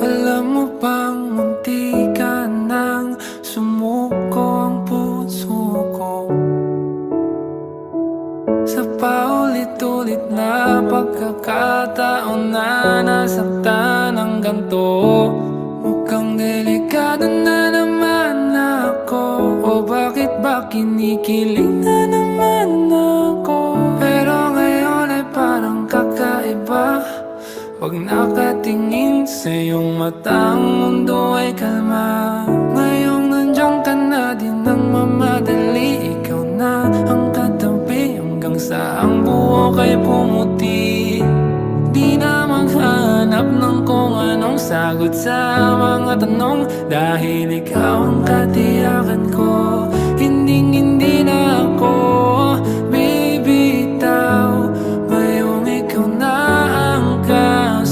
Alam mo bang munti ka nang sumuko ang puso ko sa paulit-ulit na pagkakataon na nasaktan ng ganto. Mukhang delikado na naman ako, o bakit ba kinikilig na naman ako? Pero ngayon ay parang kakaiba. Pag nakatingin sa iyong mata, ang mundo ay kalma. Ngayong nandiyan ka na, di nang mamadali. Ikaw na ang katabi hanggang sa ang buhok ay pumuti. Di na maghanap ng kung anong sagot sa mga tanong, dahil ikaw ang katiyakan ko. Hindi na ako